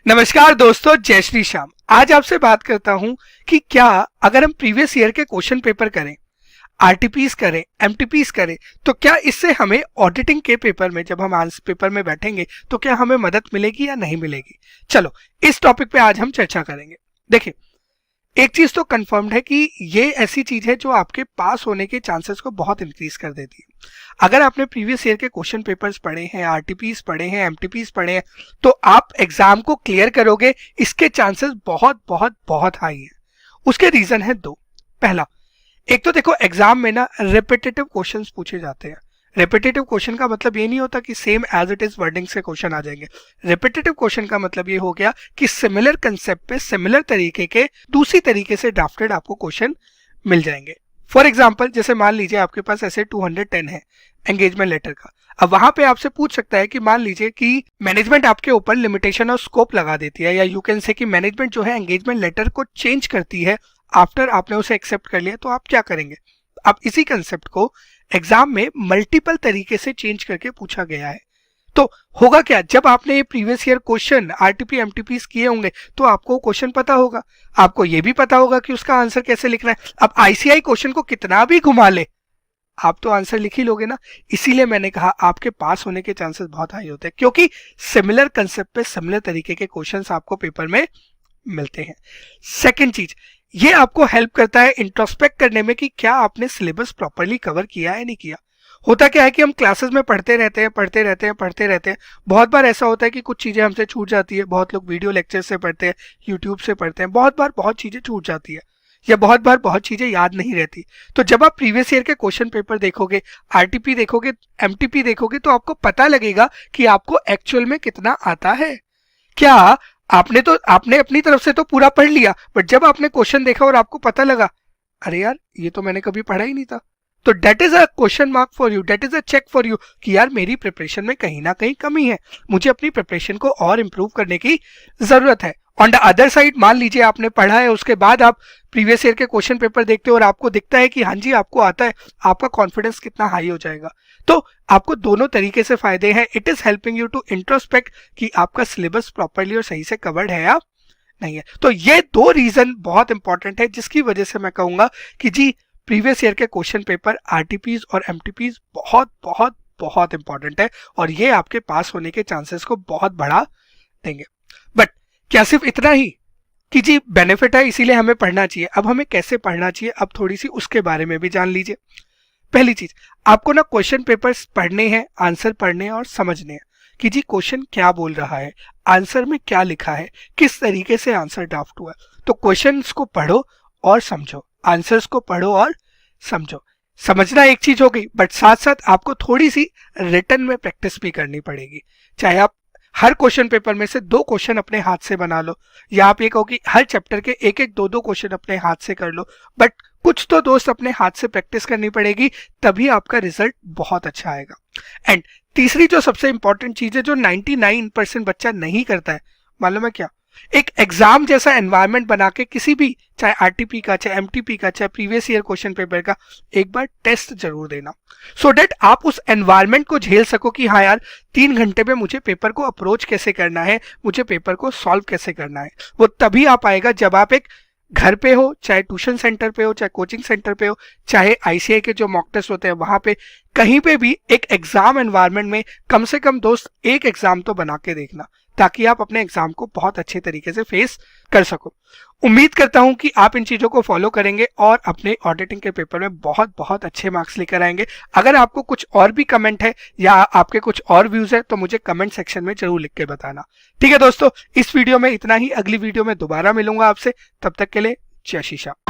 नमस्कार दोस्तों, जय श्री श्याम। आज आपसे बात करता हूं कि क्या अगर हम प्रीवियस ईयर के क्वेश्चन पेपर करें, आरटीपीस करें, एमटीपीस करें, तो क्या इससे हमें ऑडिटिंग के पेपर में जब हम आंसर पेपर में बैठेंगे तो क्या हमें मदद मिलेगी या नहीं मिलेगी। चलो इस टॉपिक पे आज हम चर्चा करेंगे। देखिए, एक चीज तो कंफर्म्ड है कि ये ऐसी चीज है जो आपके पास होने के चांसेस को बहुत इंक्रीज कर देती है। अगर आपने प्रीवियस ईयर के क्वेश्चन पेपर्स पढ़े हैं, आरटीपीस पढ़े हैं, एमटीपीस पढ़े हैं, तो आप एग्जाम को क्लियर करोगे, इसके चांसेस बहुत बहुत बहुत हाई है। उसके रीजन है दो। पहला, एक तो देखो एग्जाम में ना रिपीटेटिव क्वेश्चंस पूछे जाते हैं। रिपीटेटिव क्वेश्चन का मतलब ये नहीं होता कि same as it is wording से क्वेश्चन आ जाएंगे। रिपीटेटिव क्वेश्चन का मतलब ये हो गया कि सिमिलर कंसेप्ट पे सिमिलर तरीके के दूसरी तरीके से ड्राफ्टेड आपको क्वेश्चन मिल जाएंगे। फॉर एग्जाम्पल, जैसे मान लीजिए आपके पास ऐसे 210 है एंगेजमेंट लेटर का। अब वहां पे आपसे पूछ सकता है कि मान लीजिए कि मैनेजमेंट आपके ऊपर लिमिटेशन और स्कोप लगा देती है, या यू कैन से कि मैनेजमेंट जो है एंगेजमेंट लेटर को चेंज करती है आफ्टर आपने उसे एक्सेप्ट कर लिया, तो आप क्या करेंगे। अब इसी कंसेप्ट को एग्जाम में मल्टीपल तरीके से चेंज करके पूछा गया है। तो होगा क्या, जब आपने ये previous year question RTP MTPs किए होंगे तो आपको क्वेश्चन पता होगा, आपको ये भी पता होगा कि उसका आंसर कैसे लिखना है। अब आईसीआई क्वेश्चन को कितना भी घुमा ले, आप तो आंसर लिख ही लोगे ना। इसीलिए मैंने कहा आपके पास होने के चांसेस बहुत हाई होते हैं, क्योंकि सिमिलर कंसेप्ट पे सिमिलर तरीके के क्वेश्चंस आपको पेपर में मिलते हैं। सेकंड चीज, ये आपको हेल्प करता है इंट्रोस्पेक्ट करने में कि क्या आपने सिलेबस प्रॉपर्ली कवर किया है, नहीं किया। होता क्या है कि हम क्लासेस में पढ़ते रहते हैं। बहुत बार ऐसा होता है कि कुछ चीजें हमसे छूट जाती है। बहुत लोग वीडियो लेक्चर से पढ़ते हैं, यूट्यूब से पढ़ते हैं, बहुत बार बहुत चीजें छूट जाती है, या बहुत बार बहुत चीजें याद नहीं रहती। तो जब आप प्रीवियस ईयर के क्वेश्चन पेपर देखोगे, आरटीपी देखोगे, एमटीपी देखोगे, तो आपको पता लगेगा कि आपको एक्चुअल में कितना आता है। क्या आपने अपनी तरफ से तो पूरा पढ़ लिया, बट जब आपने क्वेश्चन देखा और आपको पता लगा अरे यार ये तो मैंने कभी पढ़ा ही नहीं था, तो that is a question mark for you, that is a check for you कि यार मेरी प्रिपरेशन में कहीं ना कहीं कमी है, मुझे अपनी प्रिपरेशन को और इंप्रूव करने की जरूरत है। ऑन द अदर साइड, मान लीजिए आपने पढ़ा है, उसके बाद आप प्रीवियस ईयर के क्वेश्चन पेपर देखते हो और आपको दिखता है कि हाँ जी आपको आता है, आपका कॉन्फिडेंस कितना हाई हो जाएगा। तो आपको दोनों तरीके से फायदे हैं। It is helping you to introspect कि आपका सिलेबस प्रॉपर्ली और सही से कवर्ड है या नहीं है। तो ये दो रीजन बहुत इंपॉर्टेंट है जिसकी वजह से मैं कहूंगा कि जी प्रीवियस ईयर के क्वेश्चन पेपर आरटीपीज और एमटीपीज बहुत बहुत बहुत इंपॉर्टेंट है, और ये आपके पास होने के चांसेस को बहुत बढ़ा देंगे। बट क्या सिर्फ इतना ही कि जी बेनिफिट है इसीलिए हमें पढ़ना चाहिए। अब हमें कैसे पढ़ना चाहिए, अब थोड़ी सी उसके बारे में भी जान लीजिए। पहली चीज, आपको ना क्वेश्चन पेपर्स पढ़ने हैं, आंसर पढ़ने हैं और समझने हैं कि जी क्वेश्चन क्या बोल रहा है, आंसर में क्या लिखा है, किस तरीके से आंसर ड्राफ्ट हुआ है। तो क्वेश्चंस को पढ़ो और समझो, आंसर्स को पढ़ो और समझो। समझना एक चीज हो गई, बट साथ साथ आपको थोड़ी सी रिटन में प्रैक्टिस भी करनी पड़ेगी। चाहे आप हर क्वेश्चन पेपर में से 2 क्वेश्चन अपने हाथ से बना लो, या आप ये कहो कि हर चैप्टर के 1-1, 2-2 क्वेश्चन अपने हाथ से कर लो, बट कुछ तो दोस्त अपने हाथ से प्रैक्टिस करनी पड़ेगी, तभी आपका रिजल्ट बहुत अच्छा आएगा। एंड तीसरी जो सबसे इंपॉर्टेंट चीज है जो 99% बच्चा नहीं करता है, मालूम है क्या, एक एग्जाम जैसा एनवायरनमेंट बना के किसी भी, चाहे आरटीपी का, चाहे एमटीपी का, चाहे प्रीवियस ईयर क्वेश्चन पेपर का, एक बार टेस्ट जरूर देना, सो डेट आप उस एनवायरनमेंट को झेल सको कि हाँ यार 3 घंटे में मुझे पेपर को अप्रोच कैसे करना है, मुझे पेपर को सॉल्व कैसे करना है। वो तभी आ पाएगा जब आप एक घर पे हो, चाहे ट्यूशन सेंटर पे हो, चाहे कोचिंग सेंटर पे हो, चाहे आईसीआई के जो मॉक टेस्ट होते हैं वहां पे, कहीं पे भी एक एग्जाम एनवायरनमेंट में कम से कम दोस्त एक एग्जाम तो बना के देखना, ताकि आप अपने एग्जाम को बहुत अच्छे तरीके से फेस कर सको। उम्मीद करता हूं कि आप इन चीजों को फॉलो करेंगे और अपने ऑडिटिंग के पेपर में बहुत बहुत अच्छे मार्क्स लेकर आएंगे। अगर आपको कुछ और भी कमेंट है या आपके कुछ और व्यूज है तो मुझे कमेंट सेक्शन में जरूर लिख के बताना। ठीक है दोस्तों, इस वीडियो में इतना ही। अगली वीडियो में दोबारा मिलूंगा आपसे, तब तक के लिए जय श्री श्याम।